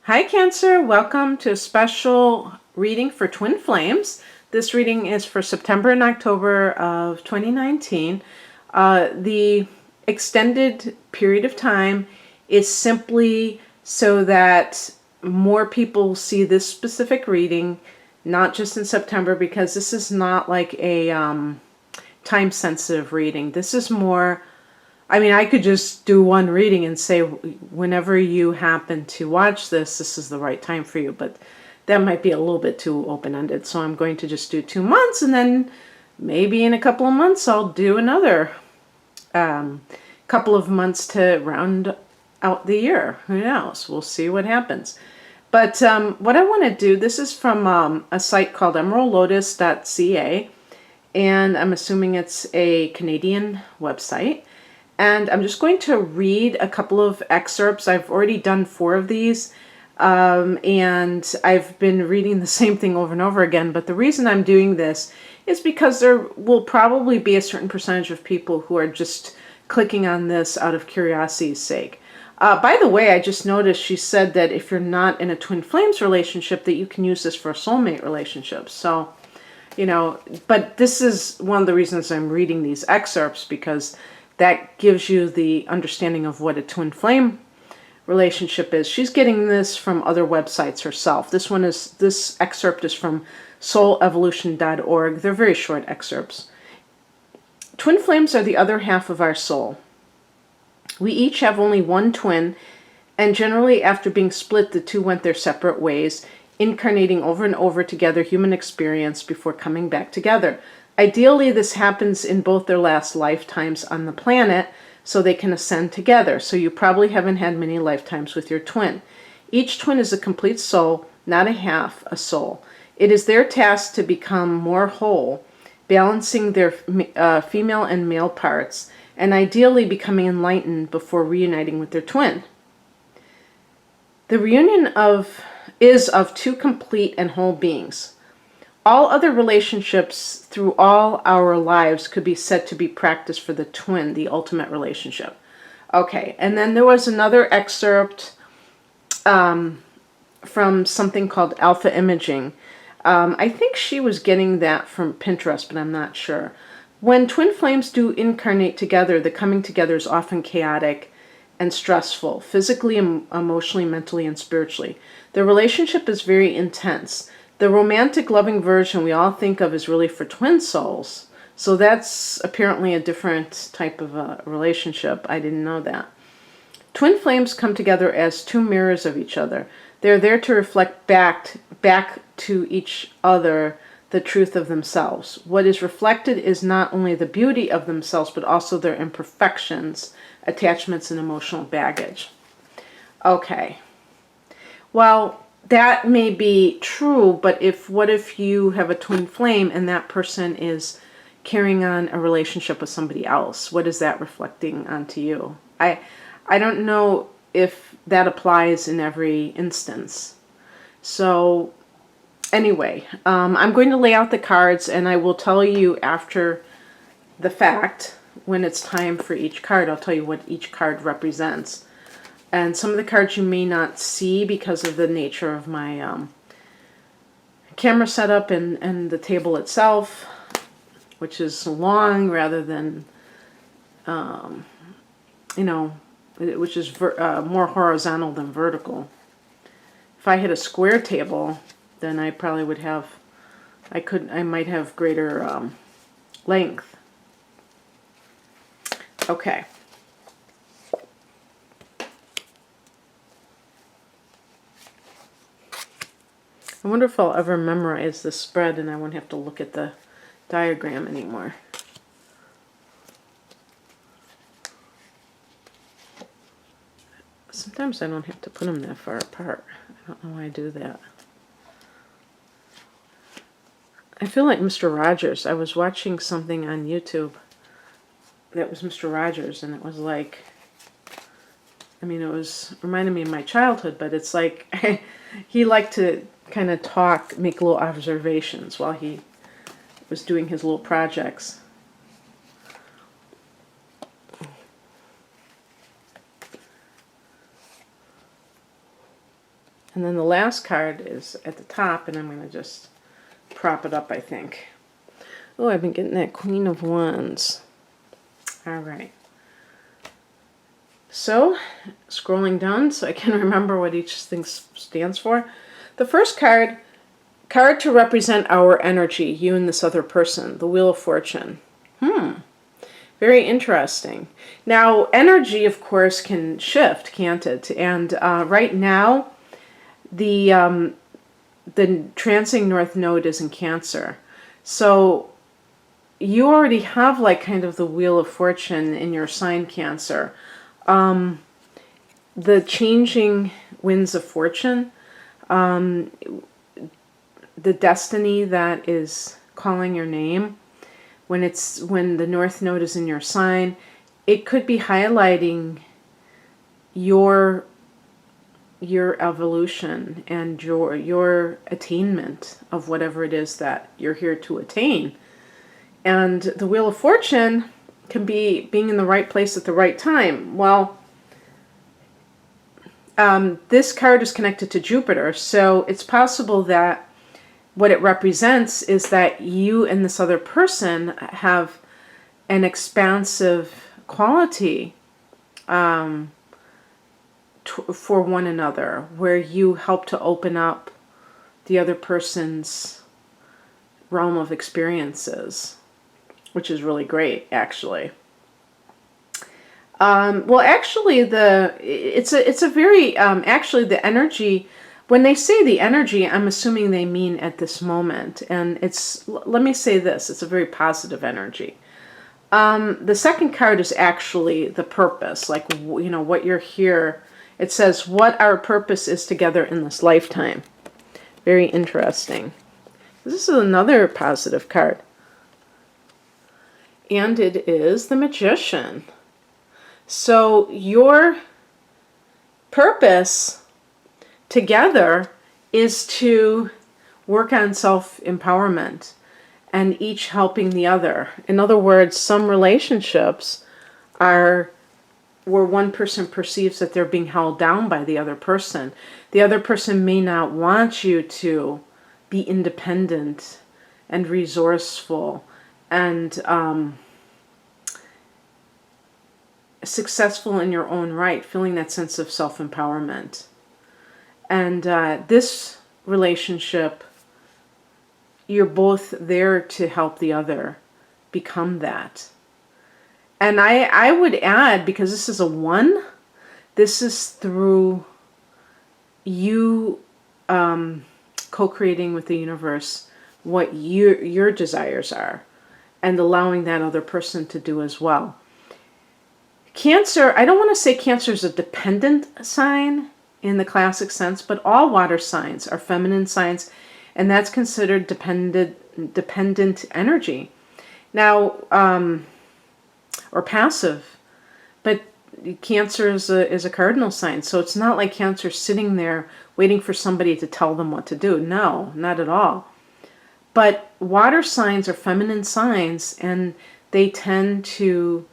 Hi Cancer, welcome to a special reading for Twin Flames. This reading is for September and October of 2019. The extended period of time is simply so that more people see this specific reading, not just in September, because this is not like a time-sensitive reading. This is more, I could just do one reading and say whenever you happen to watch this, this is the right time for you, but that might be a little bit too open-ended. So I'm going to just do 2 months, and then maybe in a couple of months I'll do another couple of months to round out the year. Who knows? We'll see what happens. But what I want to do, this is from a site called emeraldlotus.ca, and I'm assuming it's a Canadian website. And I'm just going to read a couple of excerpts. I've already done 4 of these, and I've been reading the same thing over and over again. But the reason I'm doing this is because there will probably be a certain percentage of people who are just clicking on this out of curiosity's sake. By the way, I just noticed she said that if you're not in a twin flames relationship, that you can use this for a soulmate relationship. So, but this is one of the reasons I'm reading these excerpts, because that gives you the understanding of what a twin flame relationship is. She's getting this from other websites herself. This excerpt is from soulevolution.org. They're very short excerpts. Twin flames are the other half of our soul. We each have only one twin, and generally after being split, the two went their separate ways, incarnating over and over together human experience before coming back together. Ideally, this happens in both their last lifetimes on the planet, so they can ascend together. So you probably haven't had many lifetimes with your twin. Each twin is a complete soul, not a half a soul. It is their task to become more whole, balancing their female and male parts, and ideally becoming enlightened before reuniting with their twin. The reunion is of 2 complete and whole beings. All other relationships through all our lives could be said to be practiced for the twin, the ultimate relationship. Okay, and then there was another excerpt from something called Alpha Imaging. I think she was getting that from Pinterest, but I'm not sure. When twin flames do incarnate together, the coming together is often chaotic and stressful, physically, emotionally, mentally, and spiritually. The relationship is very intense. The romantic, loving version we all think of is really for twin souls. So that's apparently a different type of a relationship. I didn't know that. Twin flames come together as 2 mirrors of each other. They're there to reflect back to each other the truth of themselves. What is reflected is not only the beauty of themselves, but also their imperfections, attachments, and emotional baggage. Okay. Well, that may be true, but what if you have a twin flame and that person is carrying on a relationship with somebody else? What is that reflecting onto you? I don't know if that applies in every instance. So anyway, I'm going to lay out the cards, and I will tell you after the fact, when it's time for each card, I'll tell you what each card represents. And some of the cards you may not see because of the nature of my camera setup and the table itself, which is long rather than, which is more horizontal than vertical. If I had a square table, then I probably would have, I might have greater length. Okay. I wonder if I'll ever memorize this spread and I won't have to look at the diagram anymore. Sometimes I don't have to put them that far apart. I don't know why I do that. I feel like Mr. Rogers. I was watching something on YouTube that was Mr. Rogers, and it was like, it was reminding me of my childhood, but it's like he liked to kind of talk, make little observations while he was doing his little projects. And then the last card is at the top, and I'm going to just prop it up, I think. Oh, I've been getting that Queen of Wands. All right. So, scrolling down so I can remember what each thing stands for. The first card to represent our energy, you and this other person, the Wheel of Fortune. Very interesting. Now, energy, of course, can shift, can't it? And right now, the transing North Node is in Cancer. So you already have like kind of the Wheel of Fortune in your sign, Cancer. The changing winds of fortune, the destiny that is calling your name, when the North Node is in your sign, it could be highlighting your evolution and your attainment of whatever it is that you're here to attain. And the Wheel of Fortune can be being in the right place at the right time. Well, this card is connected to Jupiter, so it's possible that what it represents is that you and this other person have an expansive quality for one another, where you help to open up the other person's realm of experiences, which is really great, actually. Well, actually, it's a very actually the energy. When they say the energy, I'm assuming they mean at this moment, and let me say this: it's a very positive energy. The second card is actually the purpose, like what you're here. It says what our purpose is together in this lifetime. Very interesting. This is another positive card, and it is the Magician. So your purpose together is to work on self-empowerment and each helping the other. In other words, some relationships are where one person perceives that they're being held down by the other person. The other person may not want you to be independent and resourceful and successful in your own right, feeling that sense of self-empowerment. And this relationship, you're both there to help the other become that. And I would add, because this is a 1, this is through you co-creating with the universe what your desires are and allowing that other person to do as well. Cancer, I don't want to say Cancer is a dependent sign in the classic sense, but all water signs are feminine signs, and that's considered dependent energy. Now, or passive, but Cancer is a cardinal sign, so it's not like Cancer sitting there waiting for somebody to tell them what to do. No, not at all. But water signs are feminine signs, and they tend to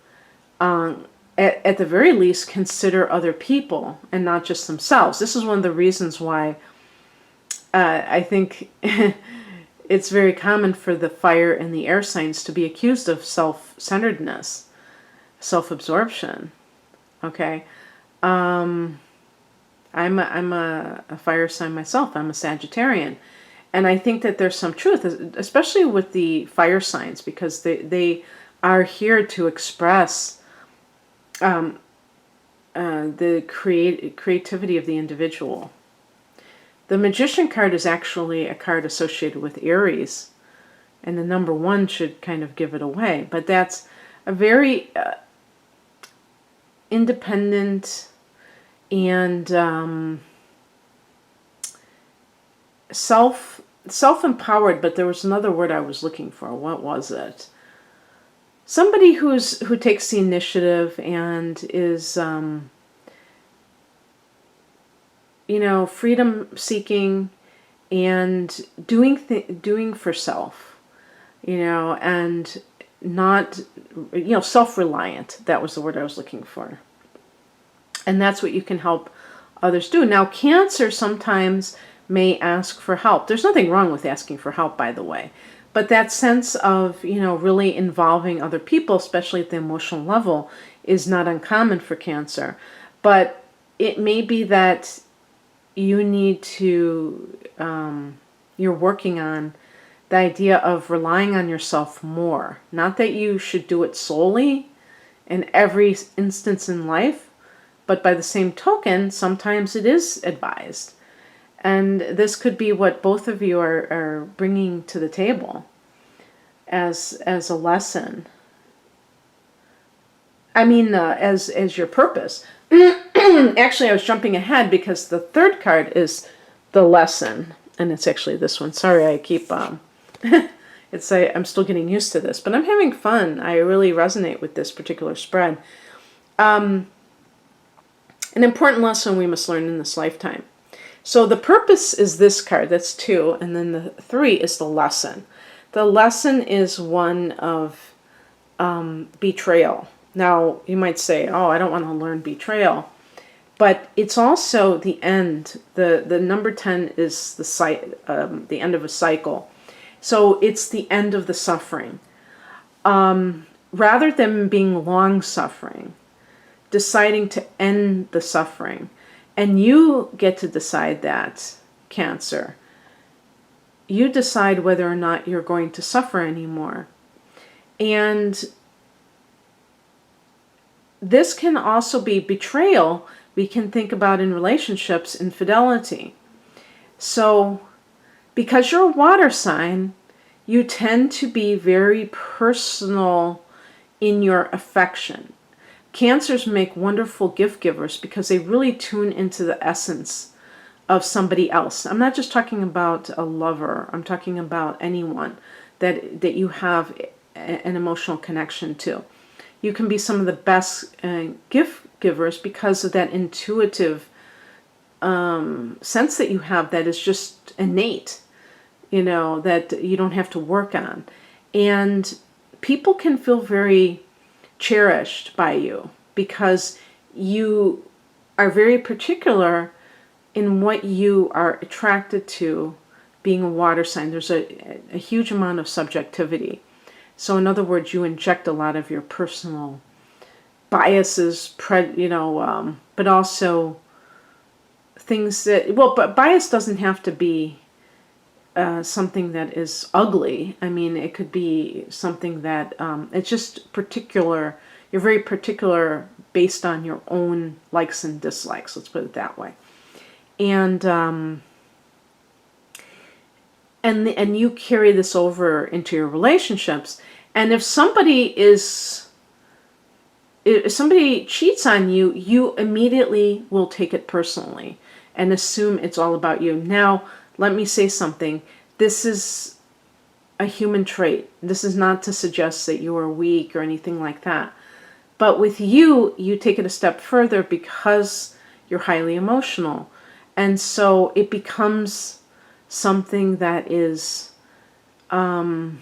at the very least, consider other people and not just themselves. This is one of the reasons why I think it's very common for the fire and the air signs to be accused of self-centeredness, self-absorption. Okay, I'm a fire sign myself. I'm a Sagittarian, and I think that there's some truth, especially with the fire signs, because they are here to express the creativity of the individual. The Magician card is actually a card associated with Aries, and the number 1 should kind of give it away. But that's a very independent and self-empowered. But there was another word I was looking for. What was it? Somebody who takes the initiative and is, freedom-seeking and doing for self, and not, self-reliant. That was the word I was looking for. And that's what you can help others do. Now, Cancer sometimes may ask for help. There's nothing wrong with asking for help, by the way. But that sense of, really involving other people, especially at the emotional level, is not uncommon for Cancer. But it may be that you need to, you're working on the idea of relying on yourself more. Not that you should do it solely in every instance in life, but by the same token, sometimes it is advised. And this could be what both of you are bringing to the table as a lesson. I mean, as your purpose. Actually, I was jumping ahead because the third card is the lesson. And it's actually this one. Sorry, I keep... I'm still getting used to this, but I'm having fun. I really resonate with this particular spread. An important lesson we must learn in this lifetime. So the purpose is this card, that's 2, and then the 3 is the lesson. The lesson is one of betrayal. Now, you might say, oh, I don't want to learn betrayal. But it's also the end. The number 10 is the end of a cycle. So it's the end of the suffering. Rather than being long suffering, deciding to end the suffering. And you get to decide that, Cancer. You decide whether or not you're going to suffer anymore. And this can also be betrayal. We can think about in relationships, infidelity. So, because you're a water sign, you tend to be very personal in your affection. Cancers make wonderful gift givers because they really tune into the essence of somebody else. I'm not just talking about a lover. I'm talking about anyone that you have an emotional connection to. You can be some of the best gift givers because of that intuitive sense that you have that is just innate, that you don't have to work on. And people can feel very cherished by you because you are very particular in what you are attracted to being a water sign. There's a huge amount of subjectivity. So in other words, you inject a lot of your personal biases, but also things that, but bias doesn't have to be something that is ugly. I mean, it could be something that it's just particular. You're very particular based on your own likes and dislikes. Let's put it that way. And you carry this over into your relationships. And if somebody cheats on you, you immediately will take it personally and assume it's all about you. Now, let me say something. This is a human trait. This is not to suggest that you are weak or anything like that. But with you, you take it a step further because you're highly emotional. And so it becomes something that is, I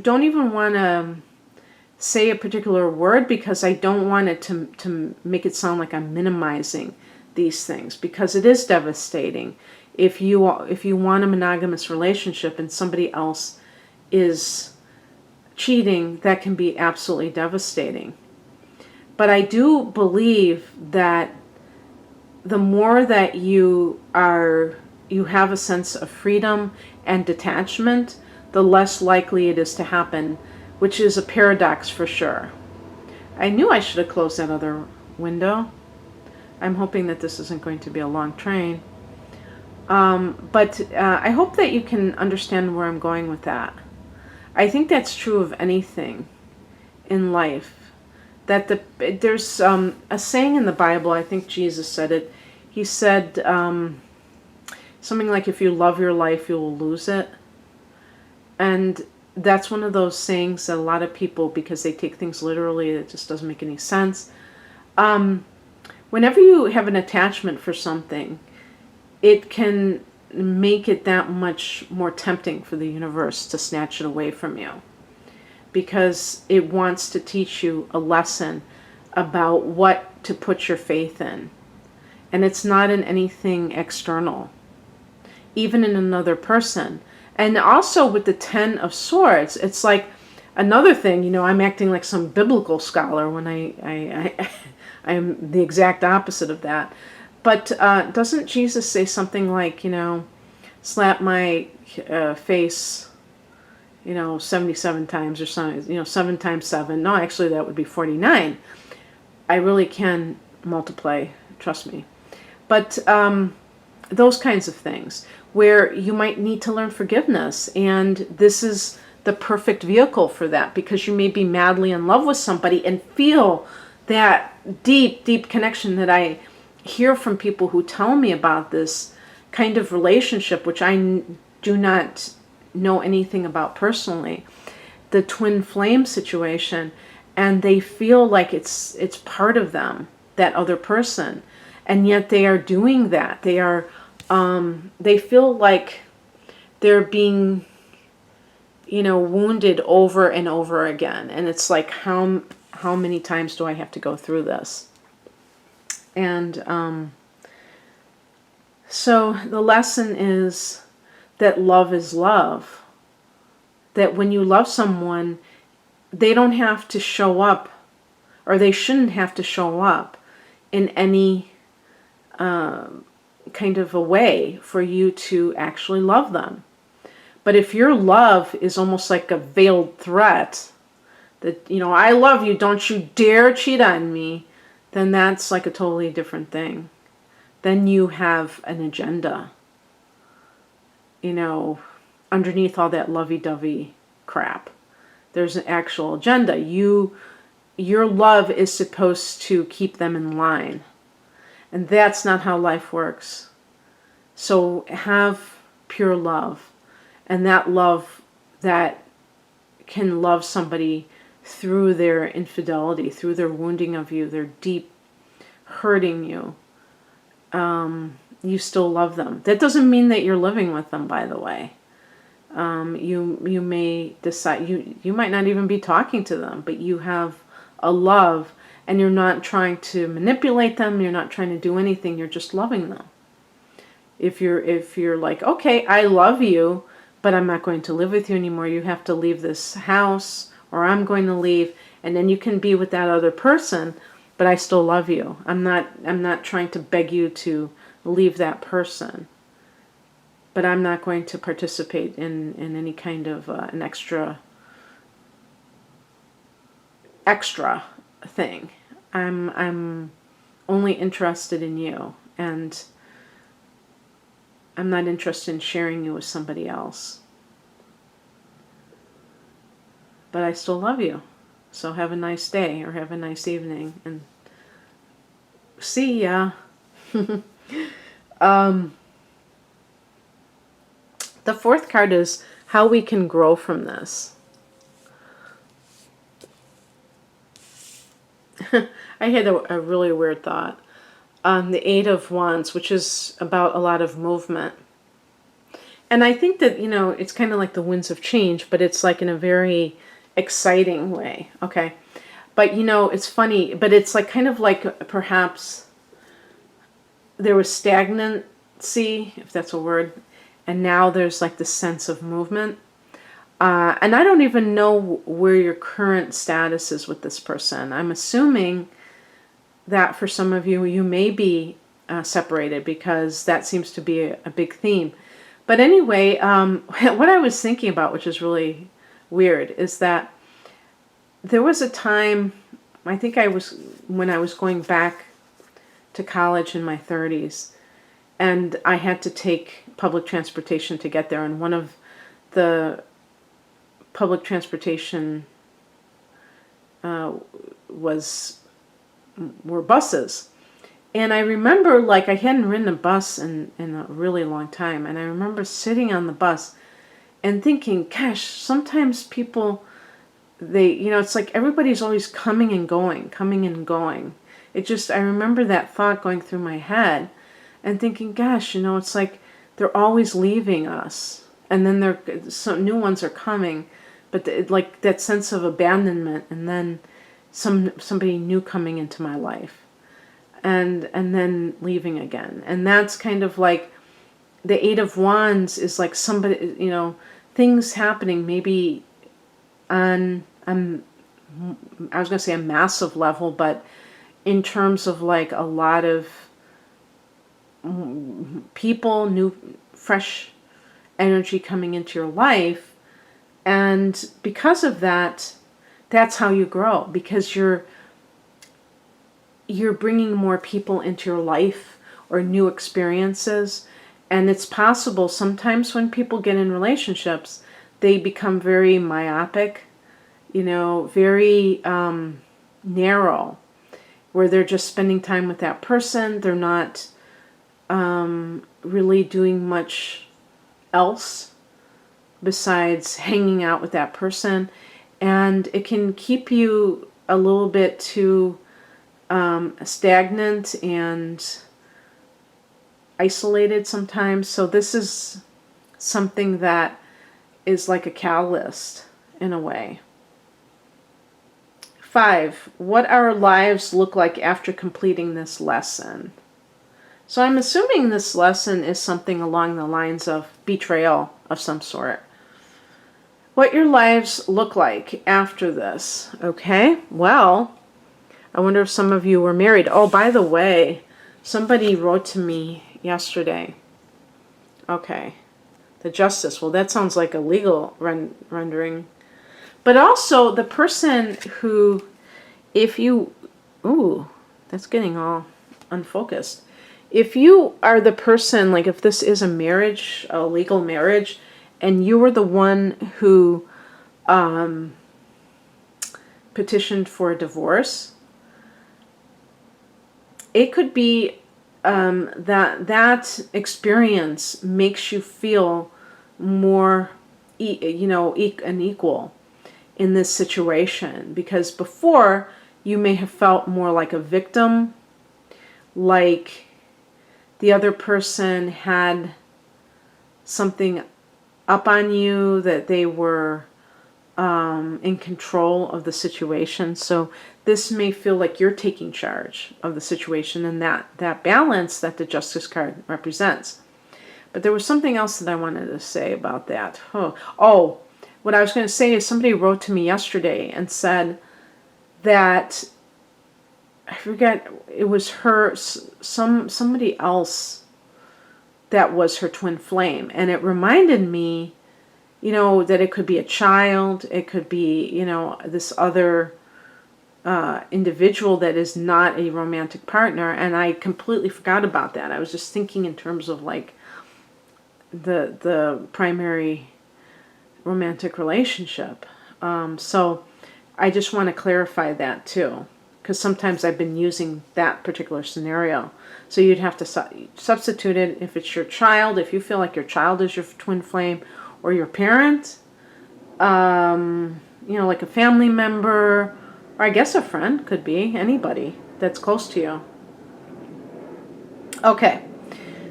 don't even want to say a particular word because I don't want it to make it sound like I'm minimizing these things, because it is devastating. If you want a monogamous relationship and somebody else is cheating, that can be absolutely devastating. But I do believe that the more that you have a sense of freedom and detachment, the less likely it is to happen, which is a paradox for sure. I knew I should have closed that other window. I'm hoping that this isn't going to be a long train. But I hope that you can understand where I'm going with that. I think that's true of anything in life. That there's a saying in the Bible, I think Jesus said it. He said something like, if you love your life, you will lose it. And that's one of those sayings that a lot of people, because they take things literally, it just doesn't make any sense. Whenever you have an attachment for something, it can make it that much more tempting for the universe to snatch it away from you. because it wants to teach you a lesson about what to put your faith in. And it's not in anything external, even in another person. And also with the Ten of Swords, it's like another thing, you know, I'm acting like some biblical scholar when I'm the exact opposite of that. But doesn't Jesus say something like, you know, slap my face, you know, 77 times or something, you know, 7 times 7. No, actually that would be 49. I really can multiply, trust me. But those kinds of things where you might need to learn forgiveness. And this is the perfect vehicle for that, because you may be madly in love with somebody and feel that deep, deep connection that I hear from people who tell me about this kind of relationship, which I do not know anything about personally, the twin flame situation, and they feel like it's part of them, that other person, and yet they are doing that. They are, they feel like they're being, you know, wounded over and over again, and it's like, how many times do I have to go through this? And so the lesson is that love is love. That when you love someone, they don't have to show up, or they shouldn't have to show up in any kind of a way for you to actually love them. But if your love is almost like a veiled threat, that, you know, I love you, don't you dare cheat on me, then that's like a totally different thing. Then you have an agenda, you know, underneath all that lovey-dovey crap. There's an actual agenda. Your love is supposed to keep them in line. And that's not how life works. So have pure love. And that love that can love somebody through their infidelity, through their wounding of you, their deep hurting you. You still love them. That doesn't mean that you're living with them, by the way. You may decide, you might not even be talking to them, but you have a love, and you're not trying to manipulate them, you're not trying to do anything, you're just loving them. If you're like, okay, I love you, but I'm not going to live with you anymore, you have to leave this house, or I'm going to leave, and then you can be with that other person, but I still love you. I'm not trying to beg you to leave that person. But I'm not going to participate in any kind of an extra thing. I'm only interested in you, and I'm not interested in sharing you with somebody else. But I still love you. So have a nice day, or have a nice evening, and see ya. The fourth card is how we can grow from this. I had a really weird thought. The Eight of Wands, which is about a lot of movement. And I think that, you know, it's kind of like the winds of change, but it's like in a very exciting way. Okay. But, you know, it's funny, but it's like kind of like perhaps there was stagnancy, if that's a word, and now there's like this sense of movement. And I don't even know where your current status is with this person. I'm assuming that for some of you, you may be separated, because that seems to be a big theme. But anyway, what I was thinking about, which is really weird, is that there was a time, I think when I was going back to college in my 30s, and I had to take public transportation to get there, and one of the public transportation were buses. And I remember, like, I hadn't ridden a bus in a really long time, and I remember sitting on the bus and thinking, gosh, sometimes people, you know, it's like everybody's always coming and going, coming and going. I remember that thought going through my head and thinking, gosh, you know, it's like they're always leaving us, and then some new ones are coming, but like that sense of abandonment, and then somebody new coming into my life, and then leaving again. And that's kind of like the Eight of Wands is like somebody, things happening maybe on I was going to say a massive level, but in terms of like a lot of people, new, fresh energy coming into your life. And because of that, that's how you grow, because you're bringing more people into your life or new experiences. And it's possible sometimes when people get in relationships, they become very myopic, very narrow, where they're just spending time with that person. They're not really doing much else besides hanging out with that person. And it can keep you a little bit too stagnant and isolated sometimes. So this is something that is like a catalyst in a way. 5, what our lives look like after completing this lesson. So I'm assuming this lesson is something along the lines of betrayal of some sort. What your lives look like after this. Okay, well, I wonder if some of you were married. Oh, by the way, somebody wrote to me yesterday. Okay, the justice. Well, that sounds like a legal rendering. But also the person who, if you, ooh, that's getting all unfocused. If you are the person, like if this is a marriage, a legal marriage, and you were the one who petitioned for a divorce, it could be that experience makes you feel more, an equal in this situation, because before you may have felt more like a victim, like the other person had something up on you, that they were in control of the situation. So this may feel like you're taking charge of the situation, and that balance that the Justice card represents. But there was something else that I wanted to say about that. Oh, what I was going to say is somebody wrote to me yesterday and said that, I forget, it was her, somebody else that was her twin flame. And it reminded me, that it could be a child, it could be, this other individual that is not a romantic partner. And I completely forgot about that. I was just thinking in terms of like the primary romantic relationship. So I just want to clarify that too, because sometimes I've been using that particular scenario. So you'd have to substitute it if it's your child, if you feel like your child is your twin flame, or your parent, like a family member, or I guess a friend, could be anybody that's close to you. Okay,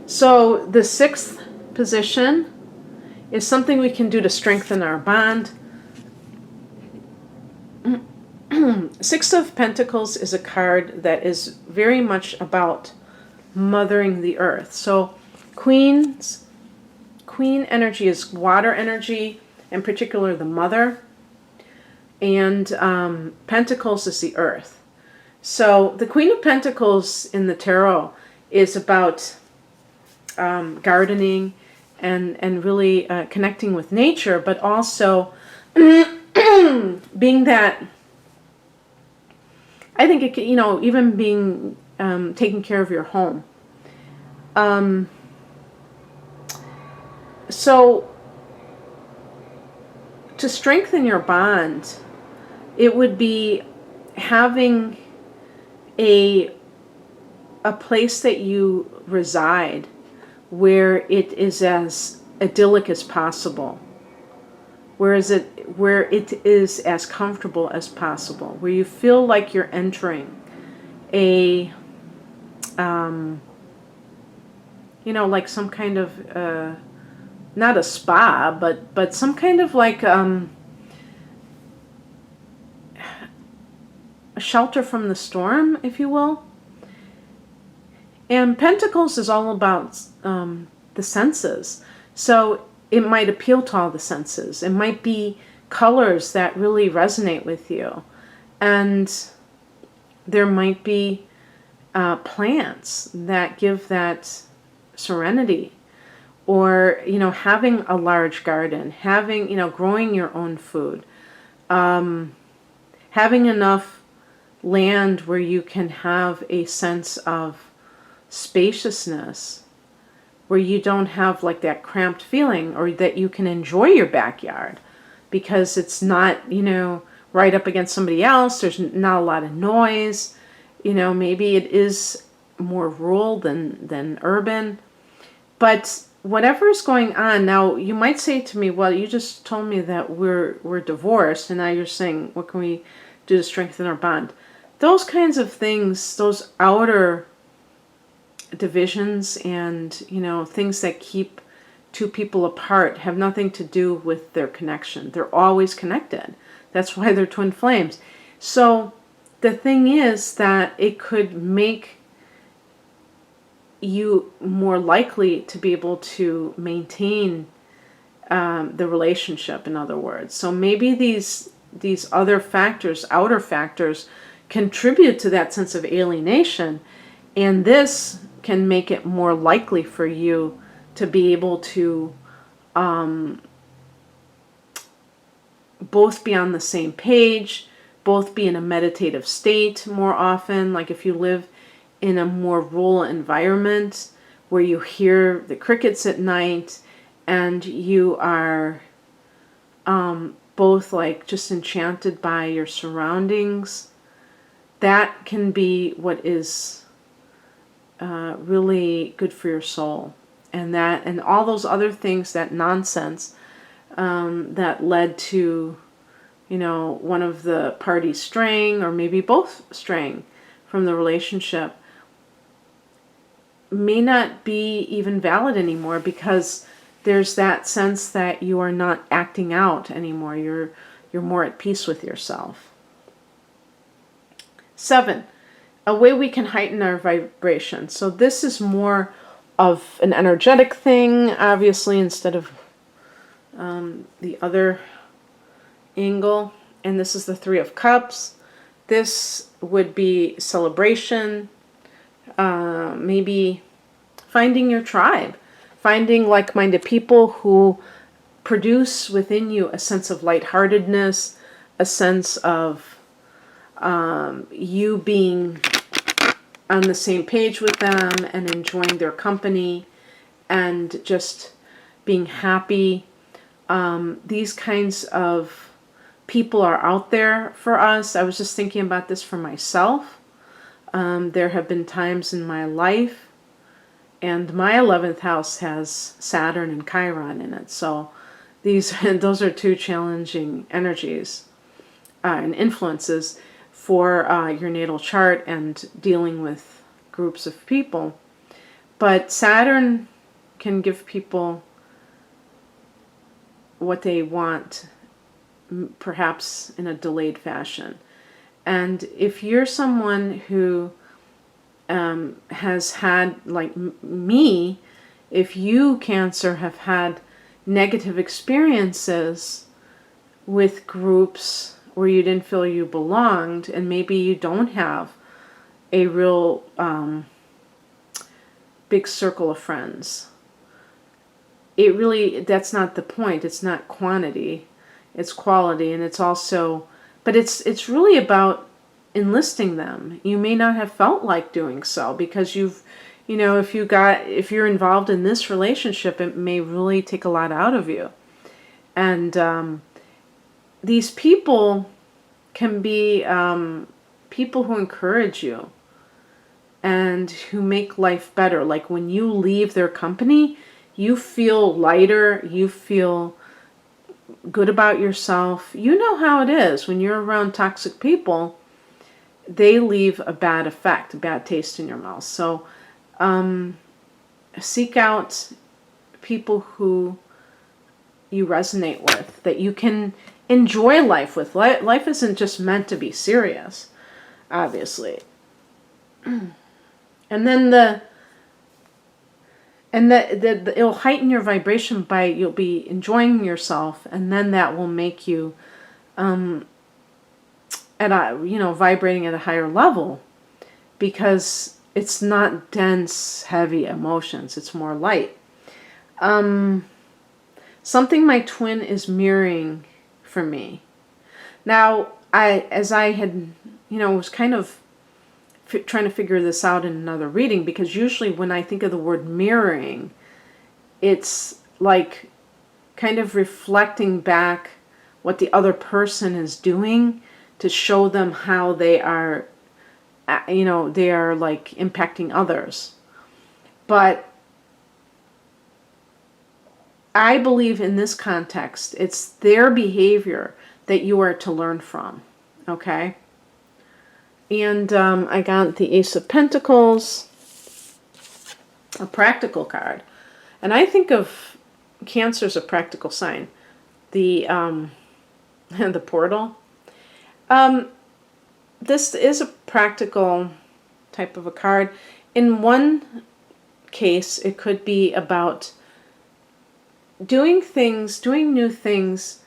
so the 6th position is something we can do to strengthen our bond. 6 of Pentacles is a card that is very much about mothering the earth. So Queen energy is water energy, in particular the mother, and Pentacles is the earth. So the Queen of Pentacles in the tarot is about gardening and really connecting with nature, but also being that, I think it could, even being taking care of your home. So to strengthen your bond, it would be having a place that you reside where it is as idyllic as possible, where it is as comfortable as possible, where you feel like you're entering a like some kind of not a spa, but some kind of like shelter from the storm, if you will. And Pentacles is all about the senses. So it might appeal to all the senses. It might be colors that really resonate with you. And there might be plants that give that serenity. Or, having a large garden, having, growing your own food, having enough land where you can have a sense of spaciousness, where you don't have like that cramped feeling, or that you can enjoy your backyard because it's not, right up against somebody else. There's not a lot of noise. Maybe it is more rural than urban. But whatever's going on now, you might say to me, well, you just told me that we're divorced, and now you're saying, what can we do to strengthen our bond? Those kinds of things, those outer divisions and, things that keep two people apart have nothing to do with their connection. They're always connected. That's why they're twin flames. So the thing is that it could make you more likely to be able to maintain the relationship, in other words. So maybe these other factors, outer factors, contribute to that sense of alienation, and this can make it more likely for you to be able to both be on the same page, both be in a meditative state more often. Like if you live in a more rural environment where you hear the crickets at night and you are both like just enchanted by your surroundings, that can be what is really good for your soul. And all those other things, that nonsense that led to, one of the parties straying, or maybe both straying from the relationship, may not be even valid anymore, because there's that sense that you are not acting out anymore. You're more at peace with yourself. 7, a way we can heighten our vibration. So this is more of an energetic thing, obviously, instead of the other angle. And this is the 3 of Cups. This would be celebration, maybe finding your tribe, finding like-minded people who produce within you a sense of lightheartedness, a sense of you being on the same page with them and enjoying their company and just being happy. These kinds of people are out there for us. I was just thinking about this for myself. There have been times in my life, and my 11th house has Saturn and Chiron in it. So those are 2 challenging energies and influences for your natal chart and dealing with groups of people. But Saturn can give people what they want, perhaps in a delayed fashion. And if you're someone who has had, like me, if you, Cancer, have had negative experiences with groups where you didn't feel you belonged, and maybe you don't have a real big circle of friends, that's not the point. It's not quantity, it's quality. And it's also, but it's really about enlisting them. You may not have felt like doing so, because if you're involved in this relationship, it may really take a lot out of you. And these people can be people who encourage you and who make life better. Like when you leave their company, you feel lighter, you feel good about yourself. You know how it is when you're around toxic people. They leave a bad effect, a bad taste in your mouth. So seek out people who you resonate with, that you can enjoy life with. Life isn't just meant to be serious. obviously. And then the it'll heighten your vibration by you'll be enjoying yourself, and then that will make you at a, vibrating at a higher level, because it's not dense, heavy emotions. It's more light. Something my twin is mirroring for me. Now, as I had, was kind of trying to figure this out in another reading, because usually when I think of the word mirroring, it's like kind of reflecting back what the other person is doing to show them how they are, they are like impacting others. But I believe in this context, it's their behavior that you are to learn from, okay? And I got the Ace of Pentacles, a practical card. And I think of Cancer as a practical sign. The the portal. This is a practical type of a card. In one case, it could be about doing new things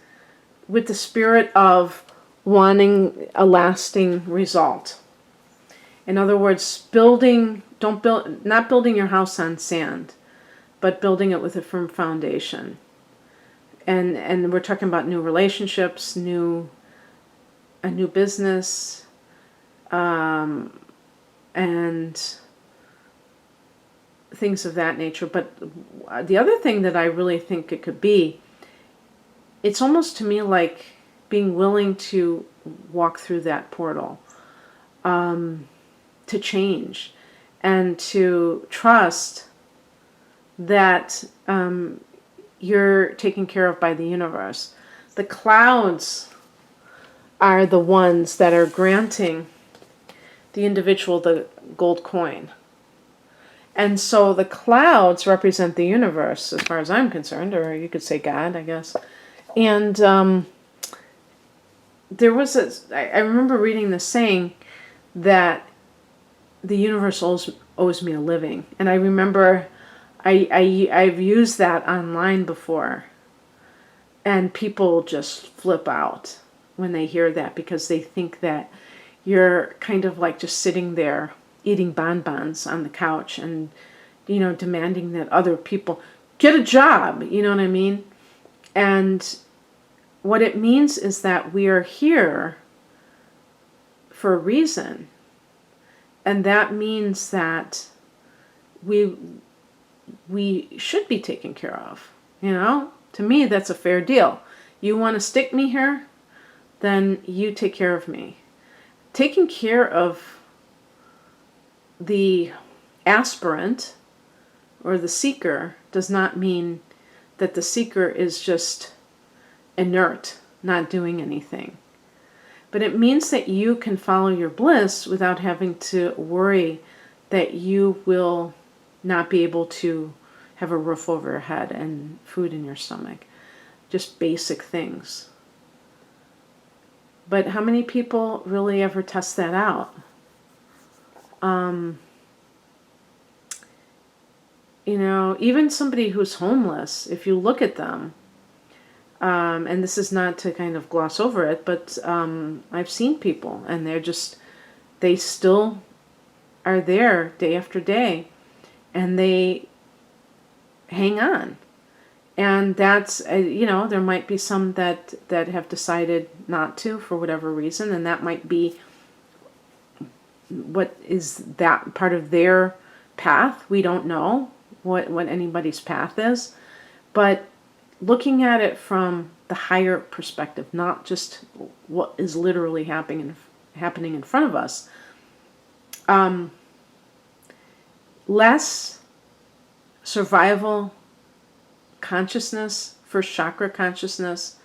with the spirit of wanting a lasting result. In other words, not building your house on sand, but building it with a firm foundation. And we're talking about new relationships, a new business, and things of that nature. But the other thing that I really think it could be, it's almost to me like being willing to walk through that portal, to change, and to trust that you're taken care of by the universe. The clouds are the ones that are granting the individual the gold coin. And so the clouds represent the universe, as far as I'm concerned, or you could say God, I guess. And I remember reading this saying that the universe owes me a living. And I remember I've used that online before. And people just flip out when they hear that, because they think that you're kind of like just sitting there eating bonbons on the couch and, demanding that other people get a job, you know what I mean? And what it means is that we are here for a reason. And that means that we should be taken care of, To me, that's a fair deal. You want to stick me here? Then you take care of me. Taking care of the aspirant or the seeker does not mean that the seeker is just inert, not doing anything. But it means that you can follow your bliss without having to worry that you will not be able to have a roof over your head and food in your stomach. Just basic things. But how many people really ever test that out? Even somebody who's homeless, if you look at them, and this is not to kind of gloss over it, but I've seen people, and they still are there day after day, and they hang on. And that's, there might be some that have decided not to for whatever reason, and that might be what is that part of their path. We don't know what anybody's path is, but looking at it from the higher perspective, not just what is literally happening in front of us, less survival consciousness, first chakra consciousness,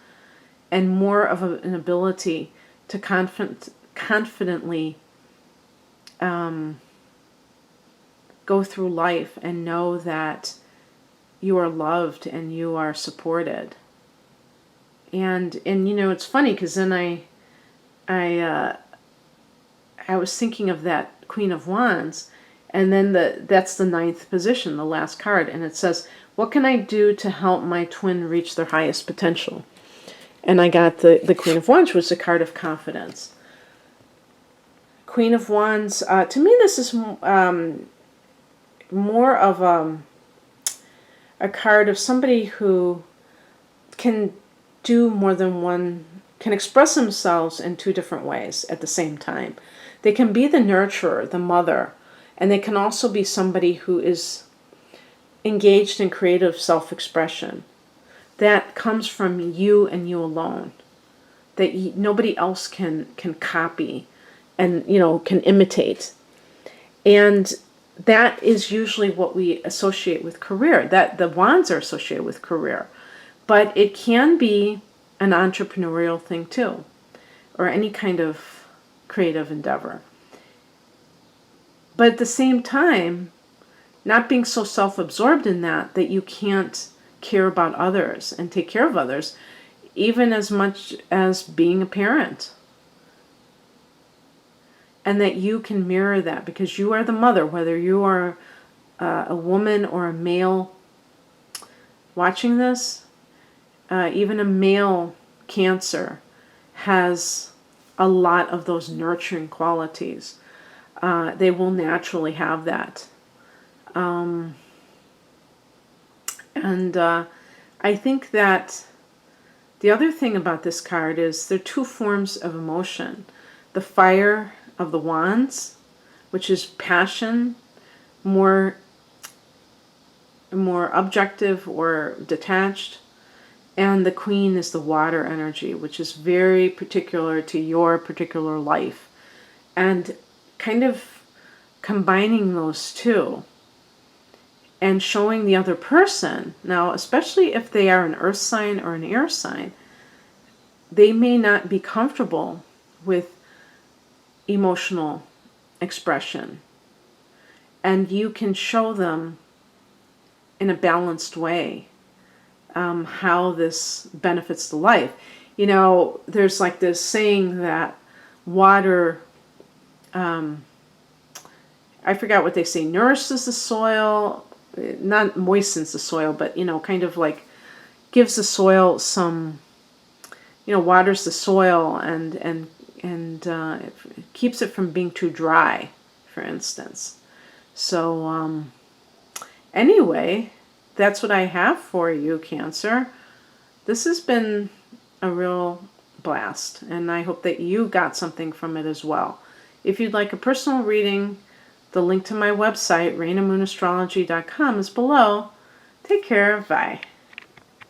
and more of an ability to confidently go through life and know that you are loved and you are supported. And it's funny, because then I I was thinking of that Queen of Wands, and then that's the 9th position, the last card, and it says, what can I do to help my twin reach their highest potential? And I got the Queen of Wands, which was a card of confidence. Queen of Wands, to me this is more of a card of somebody who can do more than one, can express themselves in 2 different ways at the same time. They can be the nurturer, the mother, and they can also be somebody who is engaged in creative self-expression. That comes from you and you alone. That nobody else can copy and, can imitate. And that is usually what we associate with career. That the wands are associated with career. But it can be an entrepreneurial thing too, or any kind of creative endeavor. But at the same time, not being so self-absorbed in that you can't care about others and take care of others, even as much as being a parent. And that you can mirror that because you are the mother, whether you are a woman or a male watching this, even a male Cancer has a lot of those nurturing qualities. They will naturally have that. And I think that the other thing about this card is there are 2 forms of emotion. The fire of the wands, which is passion, more objective or detached. And the queen is the water energy, which is very particular to your particular life. And kind of combining those 2 and showing the other person, now especially if they are an earth sign or an air sign, they may not be comfortable with emotional expression. And you can show them in a balanced way how this benefits the life. There's like this saying that water, I forgot what they say, nourishes the soil, not moistens the soil, but, kind of like gives the soil some, waters the soil and it keeps it from being too dry, for instance. So anyway, that's what I have for you, Cancer. This has been a real blast, and I hope that you got something from it as well. If you'd like a personal reading, the link to my website, rainamoonastrology.com, is below. Take care. Bye.